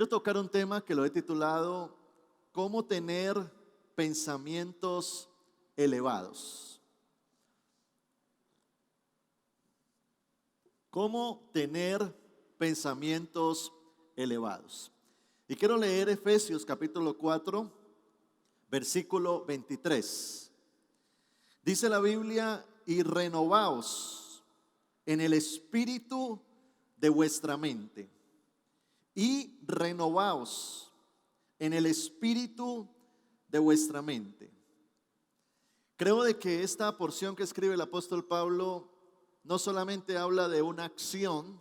Quiero tocar un tema que lo he titulado ¿Cómo tener pensamientos elevados? ¿Cómo tener pensamientos elevados? Y quiero leer Efesios capítulo 4, versículo 23. Dice la Biblia: y renovaos en el espíritu de vuestra mente. Y renovaos en el espíritu de vuestra mente. Creo de que esta porción que escribe el apóstol Pablo no solamente habla de una acción,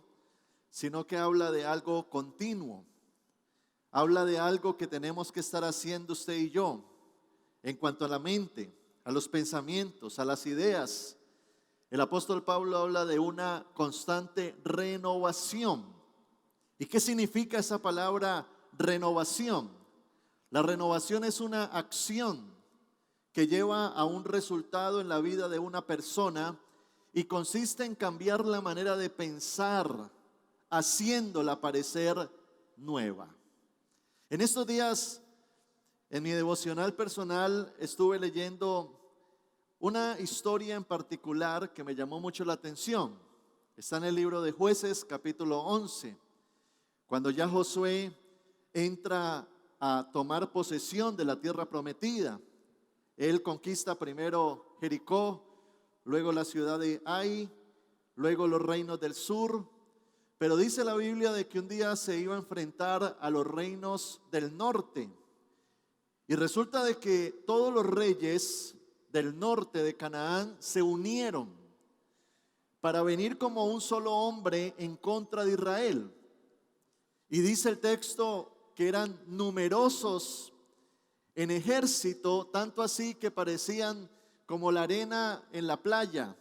sino que habla de algo continuo. Habla de algo que tenemos que estar haciendo usted y yo en cuanto a la mente, a los pensamientos, a las ideas. El apóstol Pablo habla de una constante renovación. ¿Y qué significa esa palabra renovación? La renovación es una acción que lleva a un resultado en la vida de una persona y consiste en cambiar la manera de pensar, haciéndola parecer nueva. En estos días, en mi devocional personal, estuve leyendo una historia en particular que me llamó mucho la atención. Está en el libro de Jueces, capítulo 11. Cuando ya Josué entra a tomar posesión de la tierra prometida, él conquista primero Jericó, luego la ciudad de Ai, luego los reinos del sur. Pero dice la Biblia de que un día se iba a enfrentar a los reinos del norte. Y resulta de que todos los reyes del norte de Canaán se unieron para venir como un solo hombre en contra de Israel. Y dice el texto que eran numerosos en ejército, tanto así que parecían como la arena en la playa,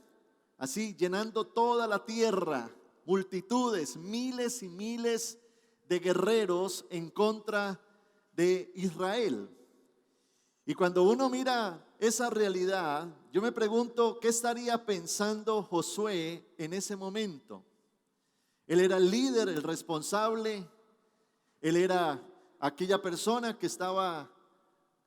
así llenando toda la tierra, multitudes, miles y miles de guerreros en contra de Israel. Y cuando uno mira esa realidad, yo me pregunto qué estaría pensando Josué en ese momento. Él era el líder, el responsable. Él era aquella persona que estaba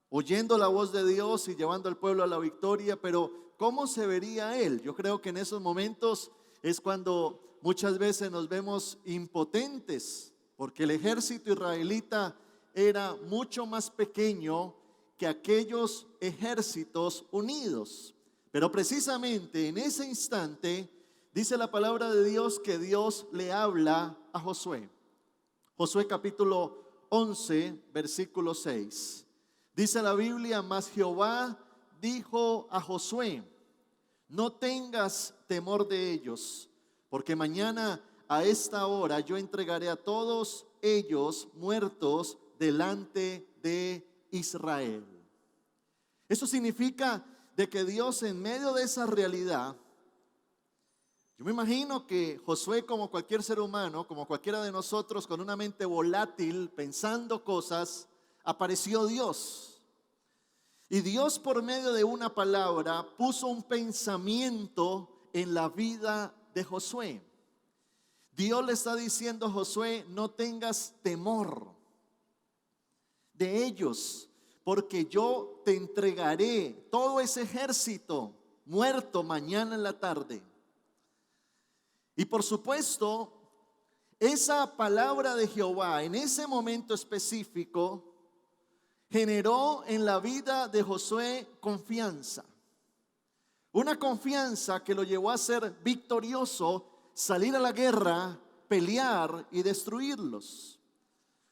oyendo la voz de Dios y llevando al pueblo a la victoria, pero ¿cómo se vería él? Yo creo que en esos momentos es cuando muchas veces nos vemos impotentes, porque el ejército israelita era mucho más pequeño que aquellos ejércitos unidos. Pero precisamente en ese instante dice la palabra de Dios que Dios le habla a Josué. Josué capítulo 11, versículo 6. Dice la Biblia: mas Jehová dijo a Josué: no tengas temor de ellos, porque mañana a esta hora yo entregaré a todos ellos muertos delante de Israel. Eso significa de que Dios, en medio de esa realidad, yo me imagino que Josué, como cualquier ser humano, como cualquiera de nosotros, con una mente volátil, pensando cosas, apareció Dios. Y Dios, por medio de una palabra, puso un pensamiento en la vida de Josué. Dios le está diciendo a Josué: no tengas temor de ellos, porque yo te entregaré todo ese ejército muerto mañana en la tarde. Y por supuesto, esa palabra de Jehová en ese momento específico generó en la vida de Josué confianza. Una confianza que lo llevó a ser victorioso, salir a la guerra, pelear y destruirlos.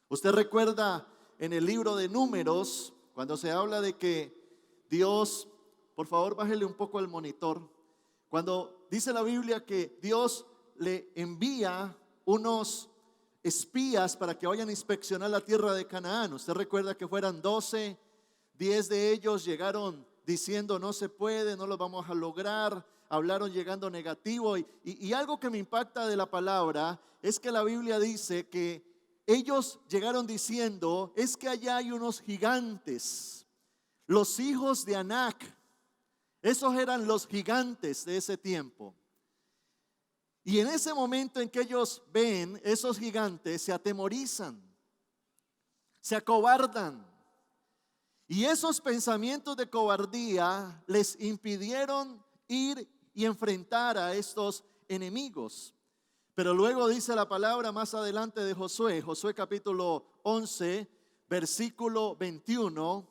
Usted recuerda en el libro de Números, cuando se habla de que Dios, por favor bájele un poco al monitor, cuando dice la Biblia que Dios le envía unos espías para que vayan a inspeccionar la tierra de Canaán. Usted recuerda que fueran 12, 10 de ellos llegaron diciendo no se puede, no lo vamos a lograr, hablaron llegando negativo y algo que me impacta de la palabra es que la Biblia dice que ellos llegaron diciendo: es que allá hay unos gigantes, los hijos de Anac. Esos eran los gigantes de ese tiempo. Y en ese momento en que ellos ven esos gigantes, se atemorizan. se acobardan. Y esos pensamientos de cobardía les impidieron ir y enfrentar a estos enemigos. Pero luego dice la palabra más adelante de Josué, Josué capítulo 11, versículo 21.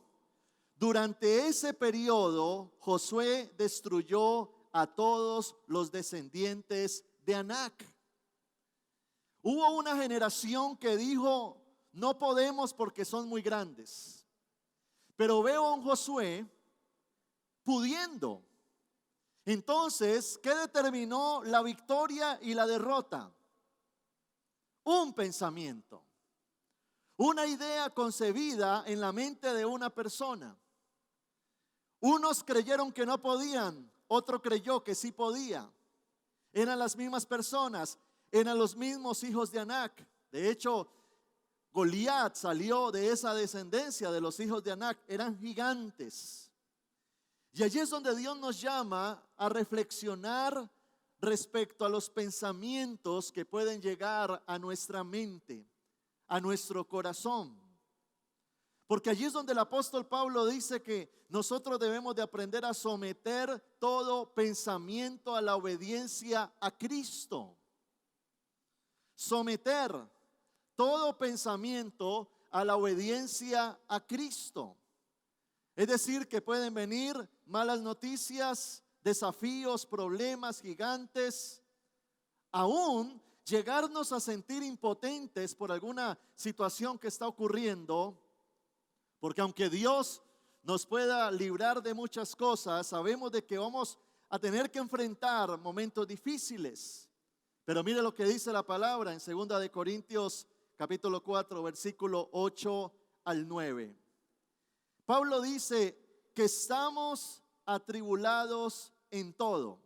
Durante ese periodo, Josué destruyó a todos los descendientes de Anac. Hubo una generación que dijo, no podemos porque son muy grandes. Pero veo a un Josué pudiendo. Entonces, ¿qué determinó la victoria y la derrota? Un pensamiento, una idea concebida en la mente de una persona. Unos creyeron que no podían, otro creyó que sí podía. Eran las mismas personas, eran los mismos hijos de Anac. De hecho, Goliat salió de esa descendencia de los hijos de Anac, eran gigantes. Y allí es donde Dios nos llama a reflexionar respecto a los pensamientos que pueden llegar a nuestra mente, a nuestro corazón. Porque allí es donde el apóstol Pablo dice que nosotros debemos de aprender a someter todo pensamiento a la obediencia a Cristo. Someter todo pensamiento a la obediencia a Cristo. Es decir, que pueden venir malas noticias, desafíos, problemas gigantes, aún llegarnos a sentir impotentes por alguna situación que está ocurriendo, porque aunque Dios nos pueda librar de muchas cosas, sabemos de que vamos a tener que enfrentar momentos difíciles. Pero mire lo que dice la palabra en 2 de Corintios capítulo 4, versículo 8 al 9. Pablo dice que estamos atribulados en todo,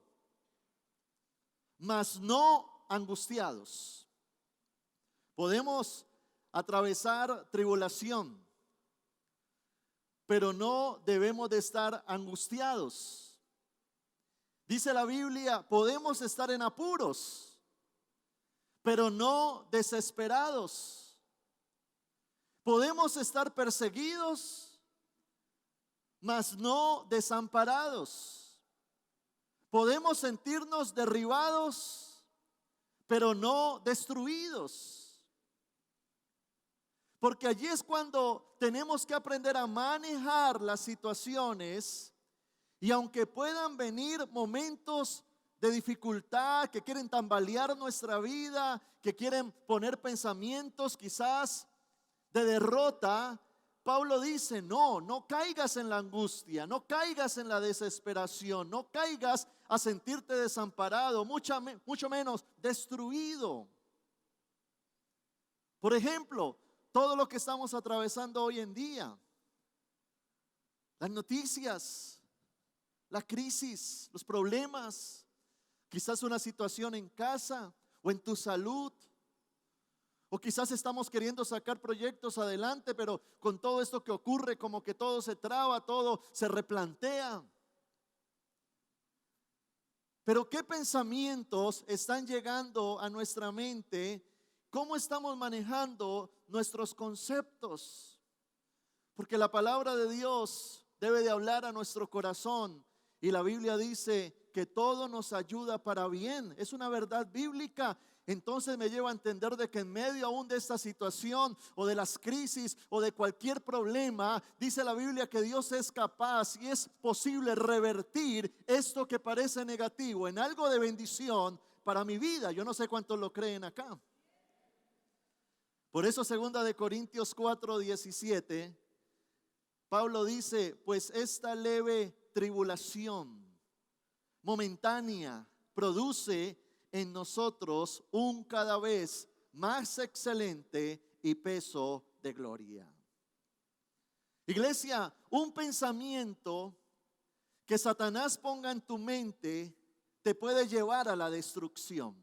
mas no angustiados. Podemos atravesar tribulación, pero no debemos de estar angustiados. Dice la Biblia, podemos estar en apuros, pero no desesperados. Podemos estar perseguidos, mas no desamparados. Podemos sentirnos derribados, pero no destruidos. Porque allí es cuando tenemos que aprender a manejar las situaciones. Y aunque puedan venir momentos de dificultad que quieren tambalear nuestra vida, que quieren poner pensamientos quizás de derrota, Pablo dice, no caigas en la angustia, no caigas en la desesperación, no caigas a sentirte desamparado, mucho menos destruido. Por ejemplo, todo lo que estamos atravesando hoy en día, las noticias, la crisis, los problemas, quizás una situación en casa o en tu salud. O quizás estamos queriendo sacar proyectos adelante, pero con todo esto que ocurre, como que todo se traba, todo se replantea. Pero ¿qué pensamientos están llegando a nuestra mente? ¿Cómo estamos manejando nuestros conceptos? Porque la palabra de Dios debe de hablar a nuestro corazón. Y la Biblia dice que todo nos ayuda para bien. Es una verdad bíblica. Entonces me lleva a entender de que en medio aún de esta situación o de las crisis o de cualquier problema, dice la Biblia que Dios es capaz y es posible revertir esto que parece negativo en algo de bendición para mi vida. Yo no sé cuántos lo creen acá. Por eso 2 de Corintios 4:17, Pablo dice, pues esta leve tribulación momentánea produce en nosotros un cada vez más excelente y peso de gloria. Iglesia, un pensamiento que Satanás ponga en tu mente te puede llevar a la destrucción.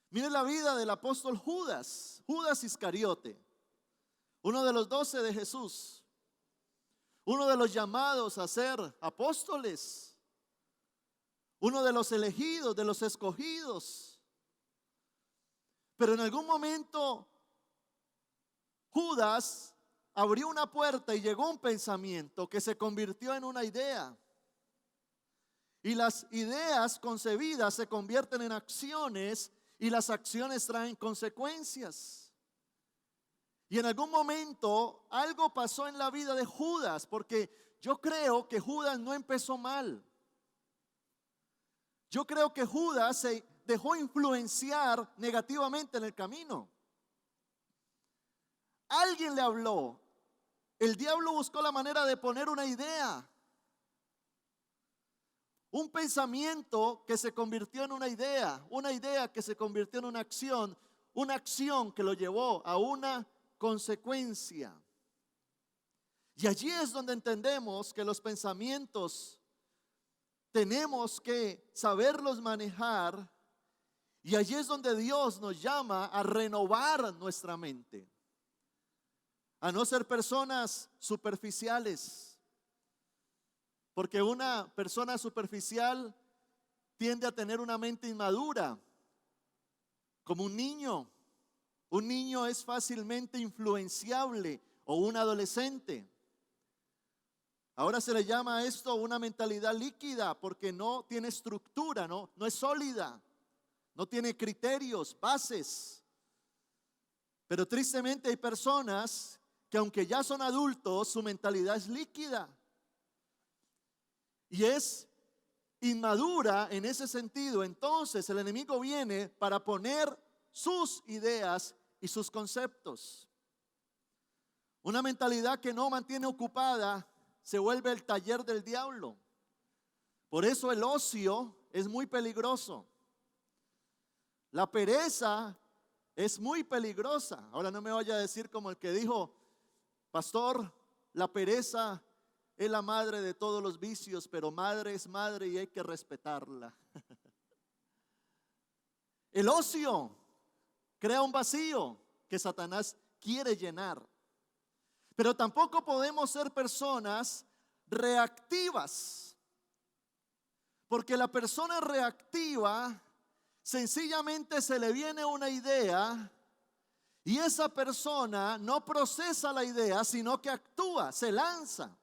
Mire la vida del apóstol Judas Iscariote, uno de los 12 de Jesús, uno de los llamados a ser apóstoles, uno de los elegidos, de los escogidos. Pero en algún momento Judas abrió una puerta y llegó un pensamiento que se convirtió en una idea. Y las ideas concebidas se convierten en acciones y las acciones traen consecuencias. Y en algún momento algo pasó en la vida de Judas, porque yo creo que Judas no empezó mal. Yo creo que Judas se dejó influenciar negativamente en el camino. Alguien le habló. El diablo buscó la manera de poner una idea. Un pensamiento que se convirtió en una idea que se convirtió en una acción que lo llevó a una consecuencia. Y allí es donde entendemos que los pensamientos tenemos que saberlos manejar, y allí es donde Dios nos llama a renovar nuestra mente, a no ser personas superficiales. Porque una persona superficial tiende a tener una mente inmadura, como un niño. Un niño es fácilmente influenciable, o un adolescente. Ahora se le llama a esto una mentalidad líquida, porque no tiene estructura, no es sólida, no tiene criterios, bases. Pero tristemente hay personas que, aunque ya son adultos, su mentalidad es líquida. Y es inmadura en ese sentido. Entonces el enemigo viene para poner sus ideas y sus conceptos. Una mentalidad que no mantiene ocupada se vuelve el taller del diablo. Por eso el ocio es muy peligroso. La pereza es muy peligrosa. Ahora no me vaya a decir como el que dijo: pastor, la pereza es la madre de todos los vicios, pero madre es madre y hay que respetarla. El ocio crea un vacío que Satanás quiere llenar. Pero tampoco podemos ser personas reactivas, porque la persona reactiva sencillamente se le viene una idea y esa persona no procesa la idea, sino que actúa, se lanza.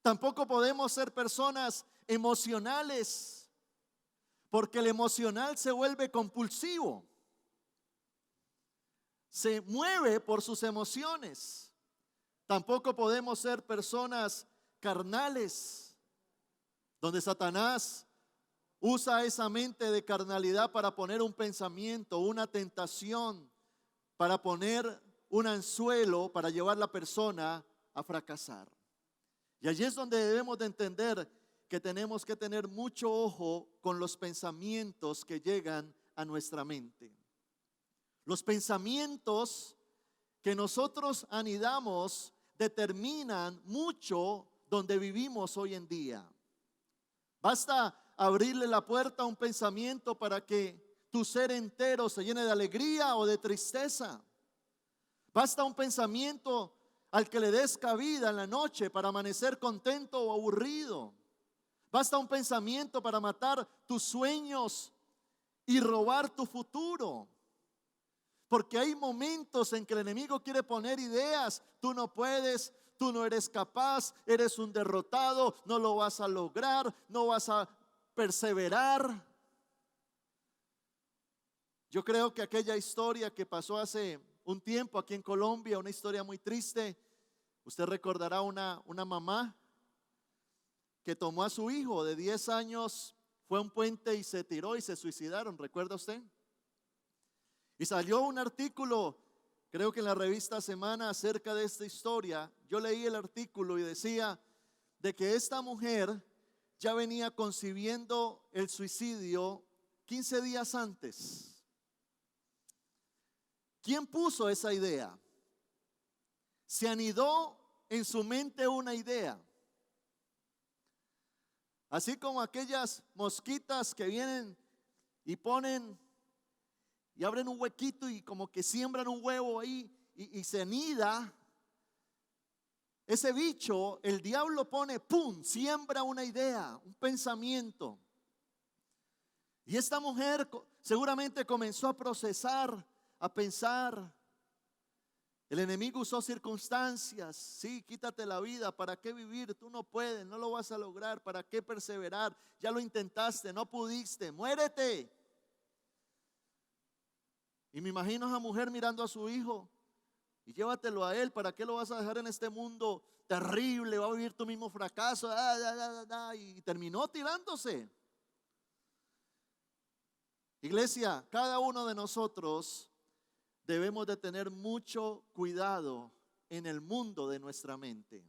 Tampoco podemos ser personas emocionales, porque el emocional se vuelve compulsivo, se mueve por sus emociones. Tampoco podemos ser personas carnales, donde Satanás usa esa mente de carnalidad para poner un pensamiento, una tentación, para poner un anzuelo para llevar a la persona a fracasar. Y allí es donde debemos de entender que tenemos que tener mucho ojo con los pensamientos que llegan a nuestra mente. Los pensamientos que nosotros anidamos determinan mucho donde vivimos hoy en día. Basta abrirle la puerta a un pensamiento para que tu ser entero se llene de alegría o de tristeza. Basta un pensamiento al que le des cabida en la noche para amanecer contento o aburrido. Basta un pensamiento para matar tus sueños y robar tu futuro. Porque hay momentos en que el enemigo quiere poner ideas: tú no puedes, tú no eres capaz, eres un derrotado, no lo vas a lograr, no vas a perseverar. Yo creo que aquella historia que pasó hace un tiempo aquí en Colombia, una historia muy triste, usted recordará una mamá que tomó a su hijo de 10 años, fue a un puente y se tiró y se suicidaron, ¿recuerda usted? Y salió un artículo, creo que en la revista Semana, acerca de esta historia. Yo leí el artículo y decía de que esta mujer ya venía concibiendo el suicidio 15 días antes. ¿Quién puso esa idea? Se anidó en su mente una idea. Así como aquellas mosquitas que vienen y ponen y abren un huequito y como que siembran un huevo ahí y se anida. Ese bicho, el diablo pone, ¡pum!, siembra una idea, un pensamiento. Y esta mujer seguramente comenzó a procesar, a pensar. El enemigo usó circunstancias. Sí, quítate la vida. ¿Para qué vivir? Tú no puedes, no lo vas a lograr. ¿Para qué perseverar? Ya lo intentaste, no pudiste. Muérete. Y me imagino a esa mujer mirando a su hijo. Y llévatelo a él. ¿Para qué lo vas a dejar en este mundo terrible? Va a vivir tu mismo fracaso. Y terminó tirándose. Iglesia, cada uno de nosotros debemos de tener mucho cuidado en el mundo de nuestra mente.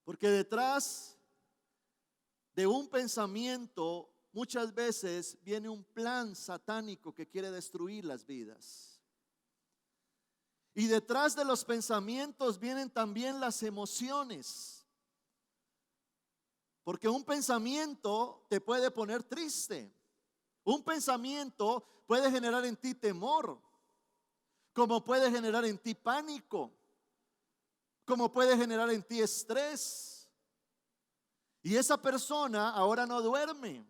Porque detrás de un pensamiento muchas veces viene un plan satánico que quiere destruir las vidas. Y detrás de los pensamientos vienen también las emociones. Porque un pensamiento te puede poner triste. Un pensamiento puede generar en ti temor, como puede generar en ti pánico, como puede generar en ti estrés. Y esa persona ahora no duerme.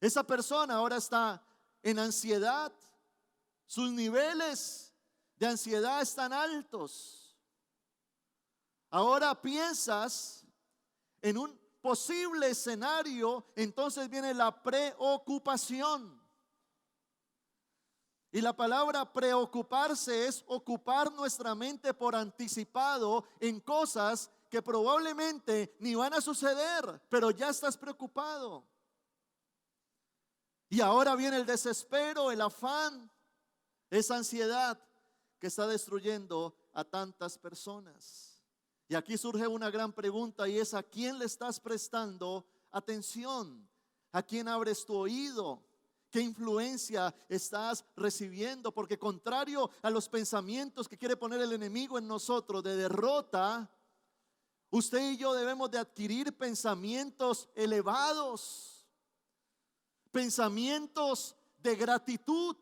Esa persona ahora está en ansiedad. Sus niveles de ansiedad están altos. Ahora piensas en un posible escenario, entonces viene la preocupación. Y la palabra preocuparse es ocupar nuestra mente por anticipado en cosas que probablemente ni van a suceder, pero ya estás preocupado. Y ahora viene el desespero, el afán, esa ansiedad que está destruyendo a tantas personas. Y aquí surge una gran pregunta, y es: ¿a quién le estás prestando atención? ¿A quién abres tu oído? ¿Qué influencia estás recibiendo? Porque contrario a los pensamientos que quiere poner el enemigo en nosotros de derrota, usted y yo debemos de adquirir pensamientos elevados, pensamientos de gratitud,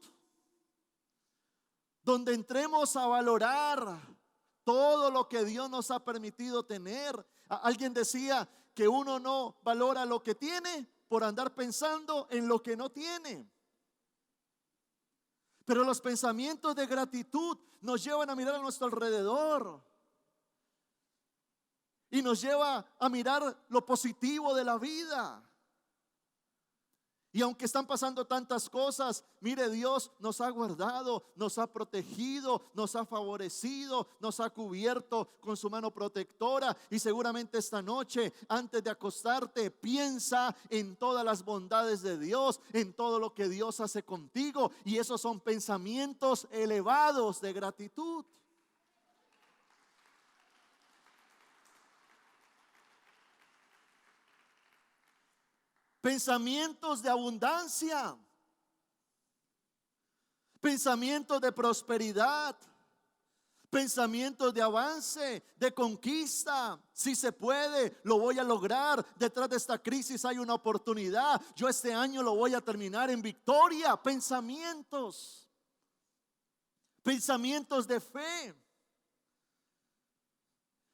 donde entremos a valorar todo lo que Dios nos ha permitido tener. Alguien decía que uno no valora lo que tiene por andar pensando en lo que no tiene. Pero los pensamientos de gratitud nos llevan a mirar a nuestro alrededor y nos lleva a mirar lo positivo de la vida. Y aunque están pasando tantas cosas, mire, Dios nos ha guardado, nos ha protegido, nos ha favorecido, nos ha cubierto con su mano protectora. Y seguramente esta noche, antes de acostarte, piensa en todas las bondades de Dios, en todo lo que Dios hace contigo. Y esos son pensamientos elevados de gratitud. Pensamientos de abundancia, pensamientos de prosperidad, pensamientos de avance, de conquista. Si se puede, lo voy a lograr. Detrás de esta crisis hay una oportunidad. Yo este año lo voy a terminar en victoria. Pensamientos de fe,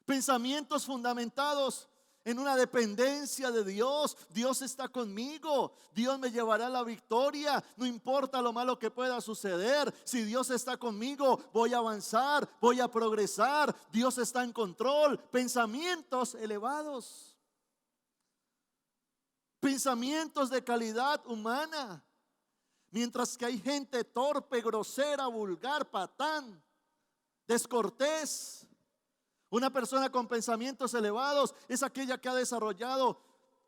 pensamientos fundamentados en una dependencia de Dios. Dios está conmigo, Dios me llevará a la victoria, no importa lo malo que pueda suceder. Si Dios está conmigo, voy a avanzar, voy a progresar. Dios está en control. Pensamientos elevados, pensamientos de calidad humana. Mientras que hay gente torpe, grosera, vulgar, patán, descortés. Una persona con pensamientos elevados es aquella que ha desarrollado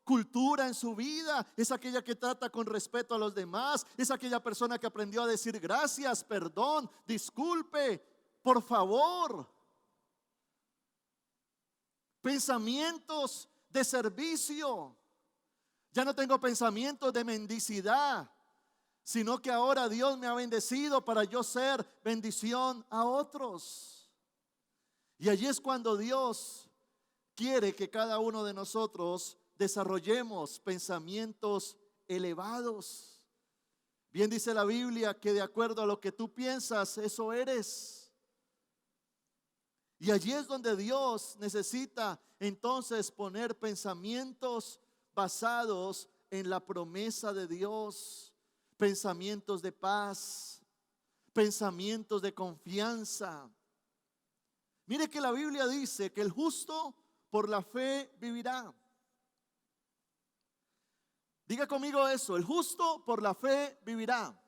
cultura en su vida, es aquella que trata con respeto a los demás, es aquella persona que aprendió a decir gracias, perdón, disculpe, por favor. Pensamientos de servicio. Ya no tengo pensamientos de mendicidad, sino que ahora Dios me ha bendecido para yo ser bendición a otros. Y allí es cuando Dios quiere que cada uno de nosotros desarrollemos pensamientos elevados. Bien dice la Biblia que de acuerdo a lo que tú piensas, eso eres. Y allí es donde Dios necesita entonces poner pensamientos basados en la promesa de Dios, pensamientos de paz, pensamientos de confianza. Mire que la Biblia dice que el justo por la fe vivirá. Diga conmigo eso, el justo por la fe vivirá.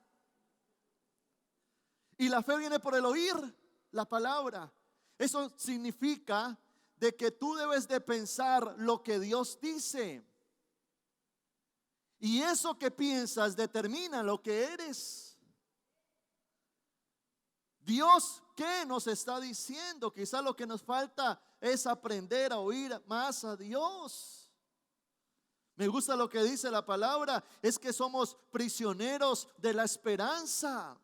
Y la fe viene por el oír la palabra. Eso significa de que tú debes de pensar lo que Dios dice. Y eso que piensas determina lo que eres. Dios, ¿qué nos está diciendo? Quizá lo que nos falta es aprender a oír más a Dios. Me gusta lo que dice la palabra, es que somos prisioneros de la esperanza.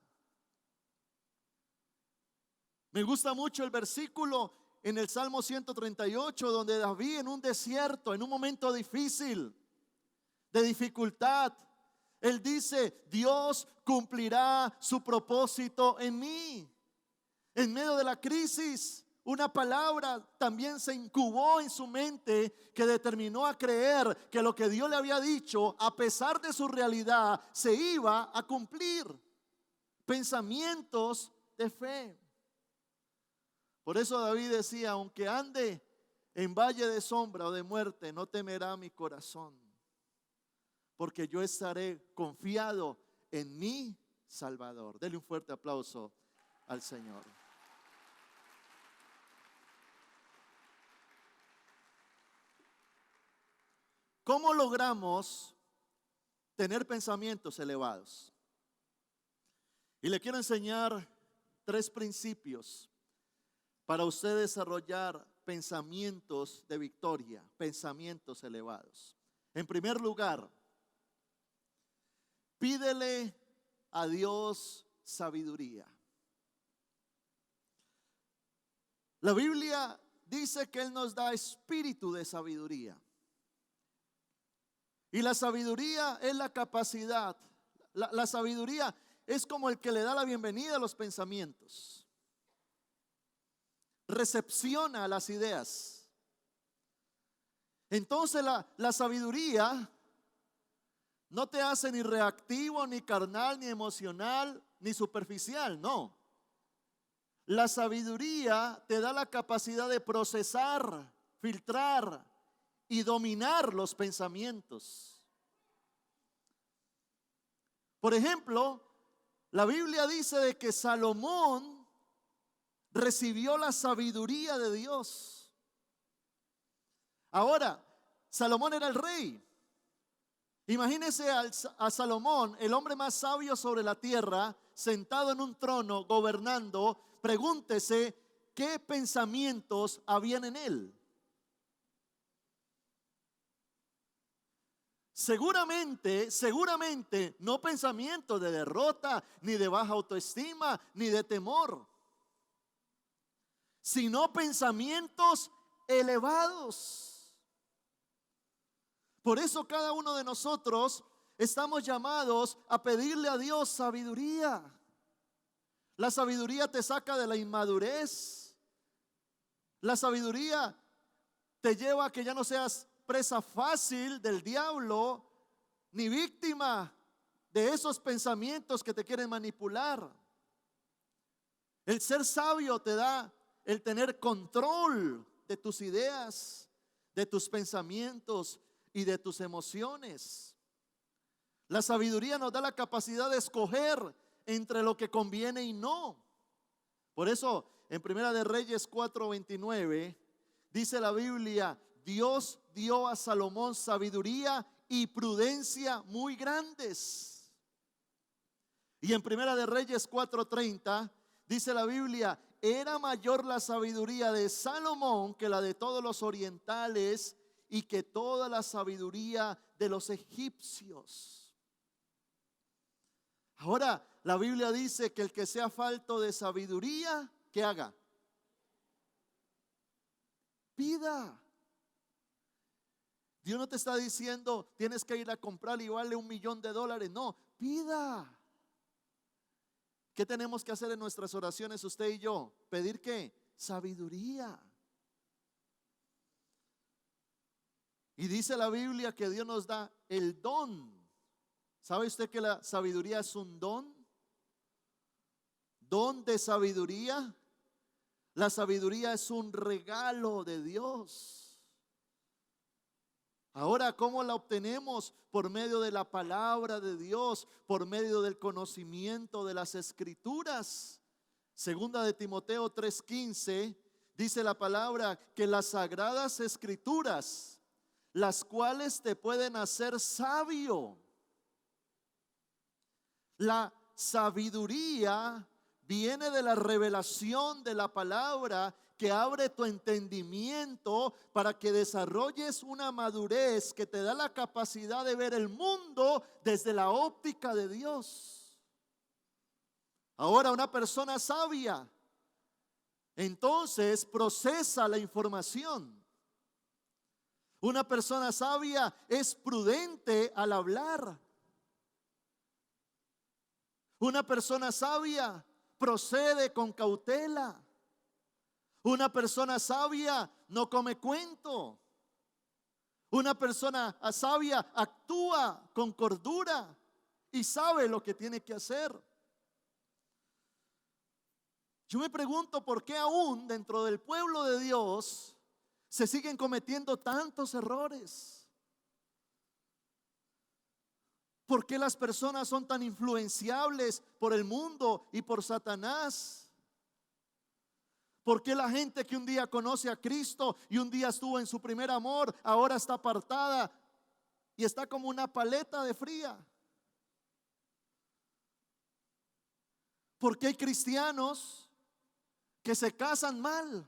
Me gusta mucho el versículo en el Salmo 138, donde David, en un desierto, en un momento difícil, de dificultad, él dice: Dios cumplirá su propósito en mí. En medio de la crisis, una palabra también se incubó en su mente que determinó a creer que lo que Dios le había dicho, a pesar de su realidad, se iba a cumplir. Pensamientos de fe. Por eso David decía: aunque ande en valle de sombra o de muerte, no temerá mi corazón, porque yo estaré confiado en mi Salvador. Dele un fuerte aplauso al Señor. ¿Cómo logramos tener pensamientos elevados? Y le quiero enseñar 3 principios para usted desarrollar pensamientos de victoria, pensamientos elevados. En primer lugar, pídele a Dios sabiduría. La Biblia dice que Él nos da espíritu de sabiduría. Y la sabiduría es la capacidad. La sabiduría es como el que le da la bienvenida a los pensamientos. Recepciona las ideas. Entonces la sabiduría no te hace ni reactivo, ni carnal, ni emocional, ni superficial, no. La sabiduría te da la capacidad de procesar, filtrar y dominar los pensamientos. Por ejemplo, la Biblia dice de que Salomón recibió la sabiduría de Dios. Ahora, Salomón era el rey. Imagínese a Salomón, el hombre más sabio sobre la tierra, sentado en un trono, gobernando. Pregúntese qué pensamientos habían en él. Seguramente no pensamientos de derrota, ni de baja autoestima, ni de temor, sino pensamientos elevados. Por eso cada uno de nosotros estamos llamados a pedirle a Dios sabiduría. La sabiduría te saca de la inmadurez. La sabiduría te lleva a que ya no seas presa fácil del diablo, ni víctima de esos pensamientos que te quieren manipular. El ser sabio te da el tener control de tus ideas, de tus pensamientos y de tus emociones. La sabiduría nos da la capacidad de escoger entre lo que conviene y no. Por eso en Primera de Reyes 4:29 dice la Biblia: Dios dio a Salomón sabiduría y prudencia muy grandes. Y en Primera de Reyes 4:30 dice la Biblia: era mayor la sabiduría de Salomón que la de todos los orientales y que toda la sabiduría de los egipcios. Ahora la Biblia dice que el que sea falto de sabiduría, ¿qué haga? Pida. Dios no te está diciendo tienes que ir a comprar y vale $1,000,000. No, pida. ¿Qué tenemos que hacer en nuestras oraciones usted y yo? ¿Pedir qué? Sabiduría. Y dice la Biblia que Dios nos da el don. ¿Sabe usted que la sabiduría es un don? don de sabiduría. La sabiduría es un regalo de Dios. Ahora, ¿cómo la obtenemos? Por medio de la palabra de Dios, por medio del conocimiento de las Escrituras. Segunda de Timoteo 3:15 dice la palabra que las sagradas Escrituras, las cuales te pueden hacer sabio. La sabiduría viene de la revelación de la palabra que abre tu entendimiento para que desarrolles una madurez que te da la capacidad de ver el mundo desde la óptica de Dios. Ahora, una persona sabia entonces procesa la información. Una persona sabia es prudente al hablar. Una persona sabia procede con cautela. Una persona sabia no come cuento. Una persona sabia actúa con cordura y sabe lo que tiene que hacer. Yo me pregunto por qué aún dentro del pueblo de Dios se siguen cometiendo tantos errores. ¿Por qué las personas son tan influenciables por el mundo y por Satanás? ¿Por qué la gente que un día conoce a Cristo y un día estuvo en su primer amor, ahora está apartada y está como una paleta de fría? ¿Por qué hay cristianos que se casan mal,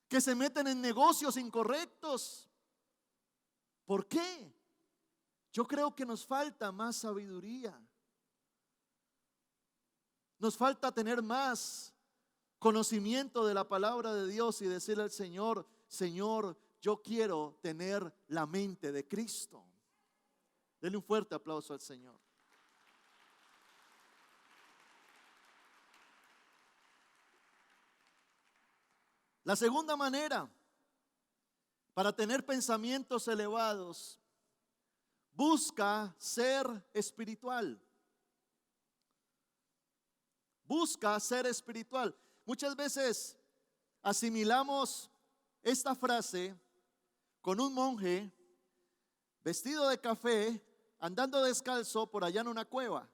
que se meten en negocios incorrectos? ¿Por qué? Yo creo que nos falta más sabiduría. Nos falta tener más conocimiento de la palabra de Dios y decirle al Señor: Señor, yo quiero tener la mente de Cristo. Denle un fuerte aplauso al Señor. La segunda manera para tener pensamientos elevados: busca ser espiritual. Busca ser espiritual. Muchas veces asimilamos esta frase con un monje vestido de café, andando descalzo por allá en una cueva.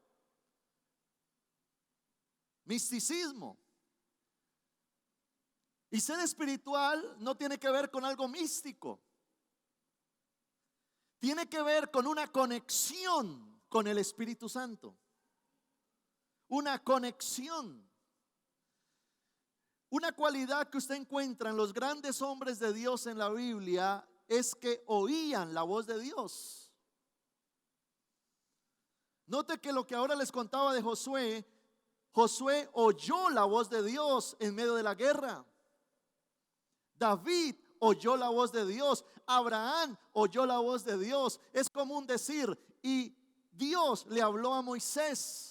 Misticismo. Y ser espiritual no tiene que ver con algo místico. Tiene que ver con una conexión con el Espíritu Santo. Una conexión. Una cualidad que usted encuentra en los grandes hombres de Dios en la Biblia es que oían la voz de Dios. Note que lo que ahora les contaba de Josué, Josué oyó la voz de Dios en medio de la guerra. David oyó la voz de Dios. Abraham oyó la voz de Dios. Es común decir, y Dios le habló a Moisés.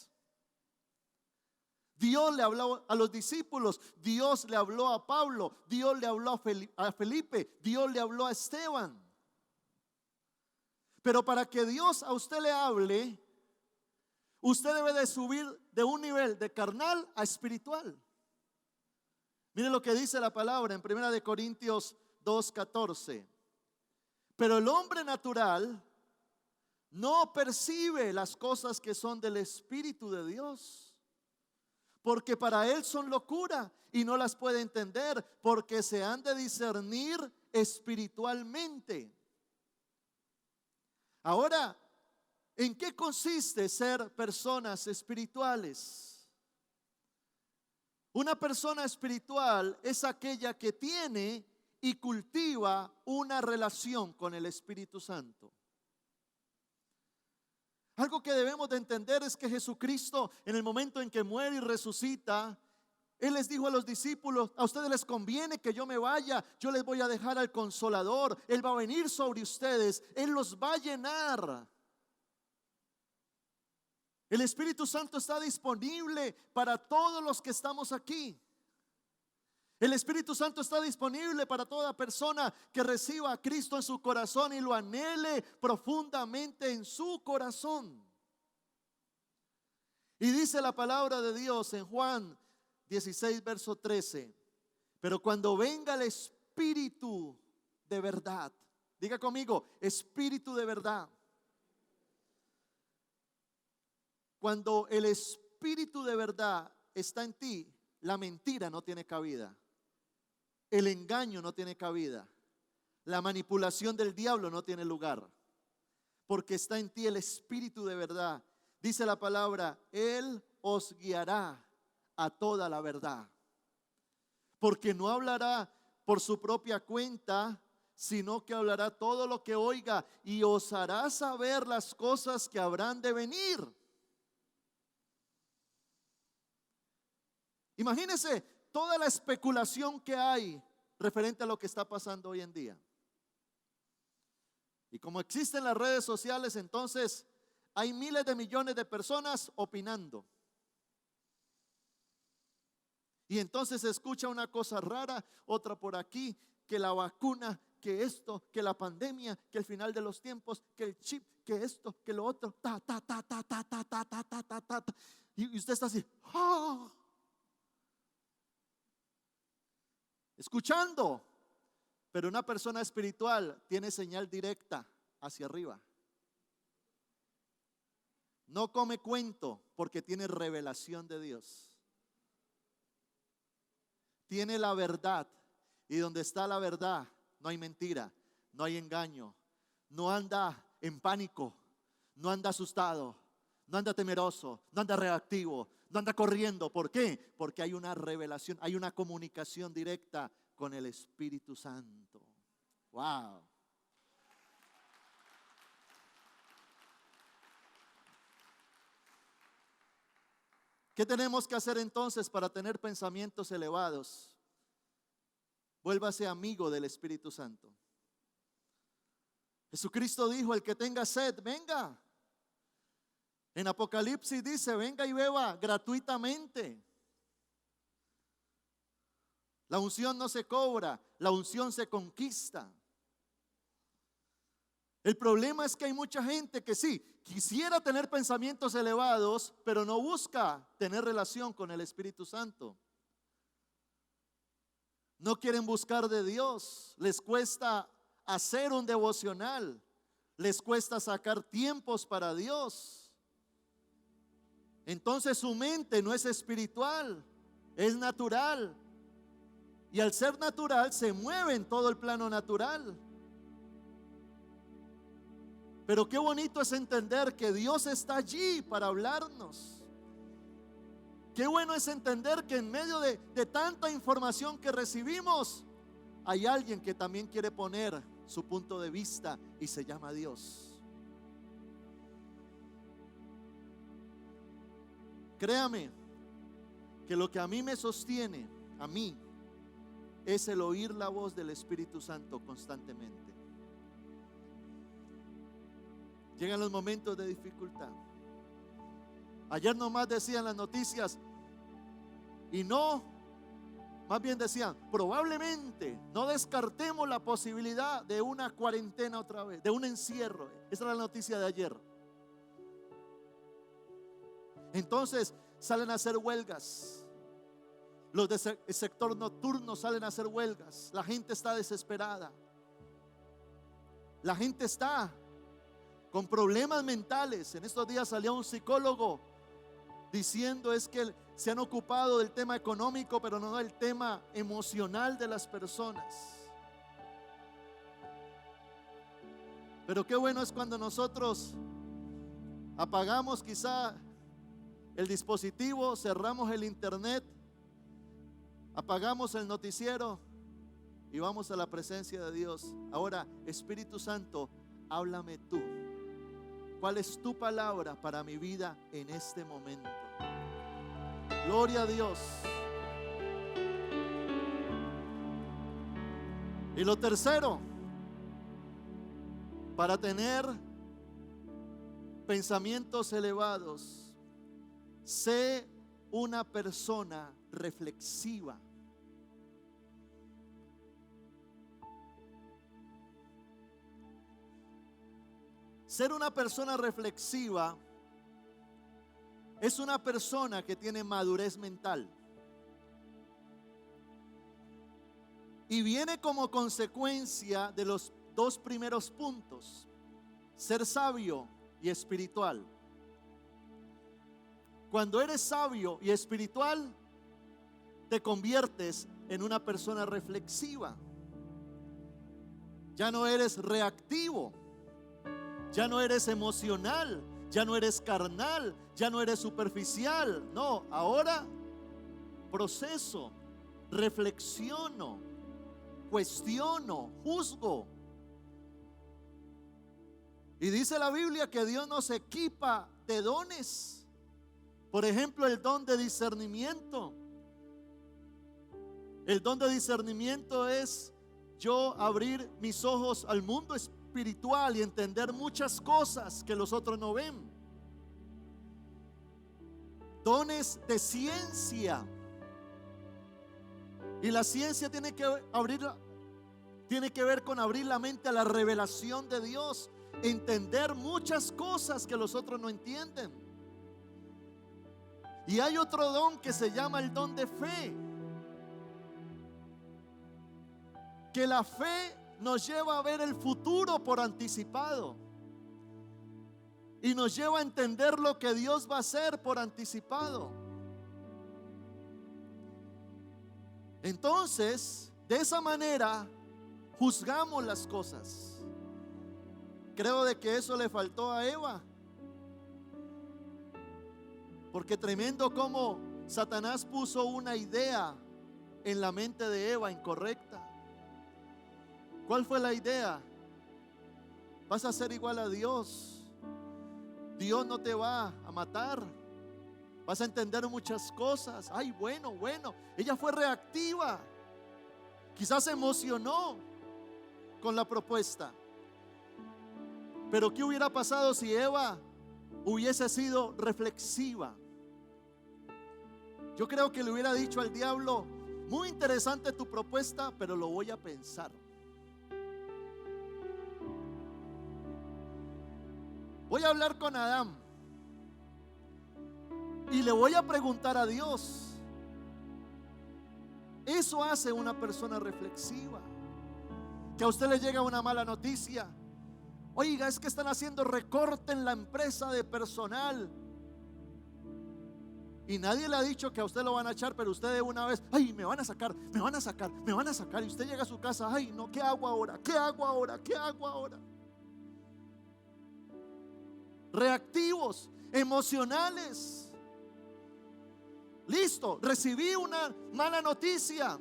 Dios le habló a los discípulos, Dios le habló a Pablo, Dios le habló a Felipe, Dios le habló a Esteban. Pero para que Dios a usted le hable, usted debe de subir de un nivel de carnal a espiritual. Mire lo que dice la palabra en 1 Corintios 2:14. Pero el hombre natural no percibe las cosas que son del Espíritu de Dios, porque para él son locura y no las puede entender, porque se han de discernir espiritualmente. Ahora, ¿en qué consiste ser personas espirituales? Una persona espiritual es aquella que tiene y cultiva una relación con el Espíritu Santo. Algo que debemos de entender es que Jesucristo, en el momento en que muere y resucita, Él les dijo a los discípulos: a ustedes les conviene que yo me vaya, yo les voy a dejar al Consolador, Él va a venir sobre ustedes, Él los va a llenar. El Espíritu Santo está disponible para todos los que estamos aquí. El Espíritu Santo está disponible para toda persona que reciba a Cristo en su corazón y lo anhele profundamente en su corazón. Y dice la palabra de Dios en Juan 16, verso 13. Pero cuando venga el Espíritu de verdad, diga conmigo, Espíritu de verdad. Cuando el Espíritu de verdad está en ti, la mentira no tiene cabida. El engaño no tiene cabida. La manipulación del diablo no tiene lugar. Porque está en ti el Espíritu de verdad. Dice la palabra, Él os guiará a toda la verdad. Porque no hablará por su propia cuenta, sino que hablará todo lo que oiga y os hará saber las cosas que habrán de venir. Imagínense toda la especulación que hay referente a lo que está pasando hoy en día. Y como existen las redes sociales, entonces hay miles de millones de personas opinando. Y entonces se escucha una cosa rara, otra por aquí, que la vacuna, que esto, que la pandemia, que el final de los tiempos, que el chip, que esto, que lo otro, y usted está así, ¡ah! Escuchando. Pero una persona espiritual tiene señal directa hacia arriba. No come cuento porque tiene revelación de Dios. Tiene la verdad. Y donde está la verdad no hay mentira, no hay engaño. No anda en pánico, no anda asustado, no anda temeroso, no anda reactivo, no anda corriendo. ¿Por qué? Porque hay una revelación, hay una comunicación directa con el Espíritu Santo. Wow. ¿Qué tenemos que hacer entonces para tener pensamientos elevados? Vuélvase amigo del Espíritu Santo. Jesucristo dijo, el que tenga sed, venga. En Apocalipsis dice, venga y beba gratuitamente. La unción no se cobra, la unción se conquista. El problema es que hay mucha gente que sí, quisiera tener pensamientos elevados, pero no busca tener relación con el Espíritu Santo. No quieren buscar de Dios, les cuesta hacer un devocional, les cuesta sacar tiempos para Dios. Entonces su mente no es espiritual, es natural. Y al ser natural se mueve en todo el plano natural. Pero qué bonito es entender que Dios está allí para hablarnos. Qué bueno es entender que en medio de tanta información que recibimos, hay alguien que también quiere poner su punto de vista y se llama Dios. Créame que lo que a mí me sostiene, a mí, es el oír la voz del Espíritu Santo constantemente. Llegan los momentos de dificultad. Ayer nomás decían las noticias, y no, más bien decían, probablemente no descartemos la posibilidad de una cuarentena otra vez, de un encierro. Esa era la noticia de ayer. Entonces salen a hacer huelgas. Los del sector nocturno salen a hacer huelgas. La gente está desesperada. La gente está con problemas mentales. En estos días salió un psicólogo diciendo es que se han ocupado del tema económico, pero no del tema emocional de las personas. Pero qué bueno es cuando nosotros apagamos quizá el dispositivo, cerramos el internet, apagamos el noticiero y vamos a la presencia de Dios. Ahora, Espíritu Santo, háblame tú. ¿Cuál es tu palabra para mi vida en este momento? Gloria a Dios. Y lo tercero, para tener pensamientos elevados, sé una persona reflexiva. Ser una persona reflexiva es una persona que tiene madurez mental. Y viene como consecuencia de los dos primeros puntos: ser sabio y espiritual. Cuando eres sabio y espiritual, te conviertes en una persona reflexiva. Ya no eres reactivo, ya no eres emocional, ya no eres carnal, ya no eres superficial. No, ahora proceso, reflexiono, cuestiono, juzgo. Y dice la Biblia que Dios nos equipa de dones. Por ejemplo, el don de discernimiento. El don de discernimiento es yo abrir mis ojos al mundo espiritual y entender muchas cosas que los otros no ven. Dones de ciencia. Y la ciencia tiene que ver con abrir la mente a la revelación de Dios, entender muchas cosas que los otros no entienden. Y hay otro don que se llama el don de fe. Que la fe nos lleva a ver el futuro por anticipado. Y nos lleva a entender lo que Dios va a hacer por anticipado. Entonces, de esa manera, juzgamos las cosas. Creo de que eso le faltó a Eva. Porque tremendo como Satanás puso una idea en la mente de Eva incorrecta. ¿Cuál fue la idea? Vas a ser igual a Dios. Dios no te va a matar. Vas a entender muchas cosas. Ay, bueno. Ella fue reactiva. Quizás se emocionó con la propuesta. Pero ¿qué hubiera pasado si Eva hubiese sido reflexiva? Yo creo que le hubiera dicho al diablo: muy interesante tu propuesta, pero lo voy a pensar. Voy a hablar con Adán y le voy a preguntar a Dios. Eso hace una persona reflexiva. Que a usted le llega una mala noticia. Oiga, es que están haciendo recorte en la empresa de personal. Y nadie le ha dicho que a usted lo van a echar, pero usted de una vez: ay, me van a sacar. Y usted llega a su casa: ay, no, ¿qué hago ahora? Reactivos, emocionales. Listo, recibí una mala noticia.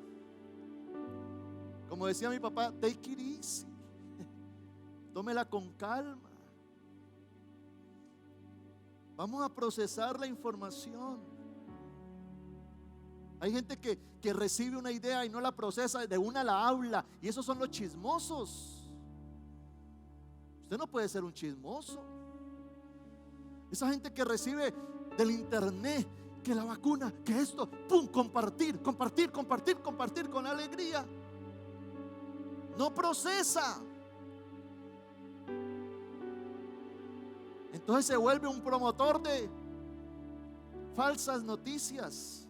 Como decía mi papá, take it easy. Tómela con calma. Vamos a procesar la información. Hay gente que recibe una idea y no la procesa, de una la habla. Y esos son los chismosos. Usted no puede ser un chismoso. Esa gente que recibe del internet, que la vacuna, que esto, pum, compartir con alegría. No procesa. Entonces se vuelve un promotor de falsas noticias.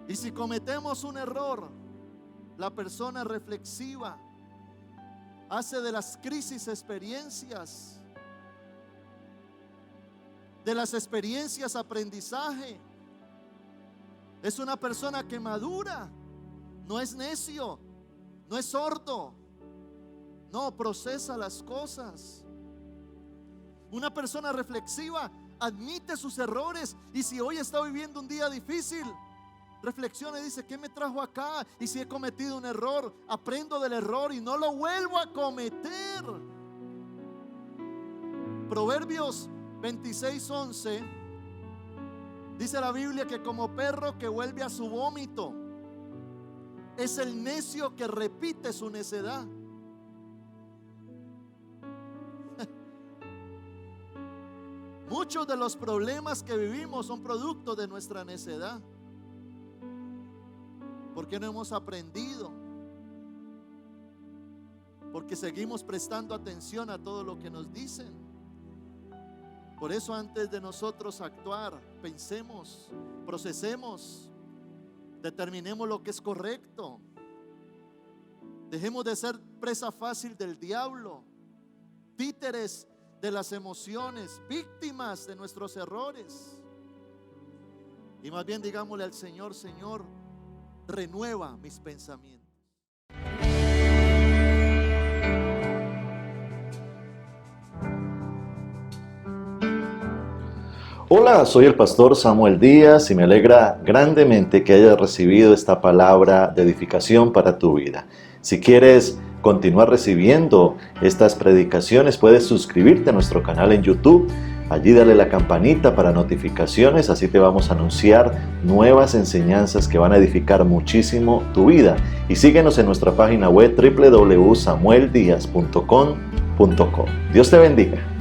Y si cometemos un error, la persona reflexiva hace de las crisis experiencias, de las experiencias aprendizaje. Es una persona que madura, no es necio, no es sordo, no, procesa las cosas. Una persona reflexiva admite sus errores, y si hoy está viviendo un día difícil, reflexiona y dice: ¿qué me trajo acá? Y si he cometido un error, aprendo del error y no lo vuelvo a cometer. Proverbios 26:11 dice la Biblia que como perro que vuelve a su vómito es el necio que repite su necedad. Muchos de los problemas que vivimos son producto de nuestra necedad, porque no hemos aprendido, porque seguimos prestando atención a todo lo que nos dicen. Por eso antes de nosotros actuar, pensemos, procesemos, determinemos lo que es correcto. Dejemos de ser presa fácil del diablo, títeres de las emociones, víctimas de nuestros errores. Y más bien digámosle al Señor: Señor, renueva mis pensamientos. Hola, soy el pastor Samuel Díaz y me alegra grandemente que hayas recibido esta palabra de edificación para tu vida. Si quieres continuar recibiendo estas predicaciones, puedes suscribirte a nuestro canal en YouTube. Allí dale la campanita para notificaciones, así te vamos a anunciar nuevas enseñanzas que van a edificar muchísimo tu vida. Y síguenos en nuestra página web www.samueldiaz.com.co. Dios te bendiga.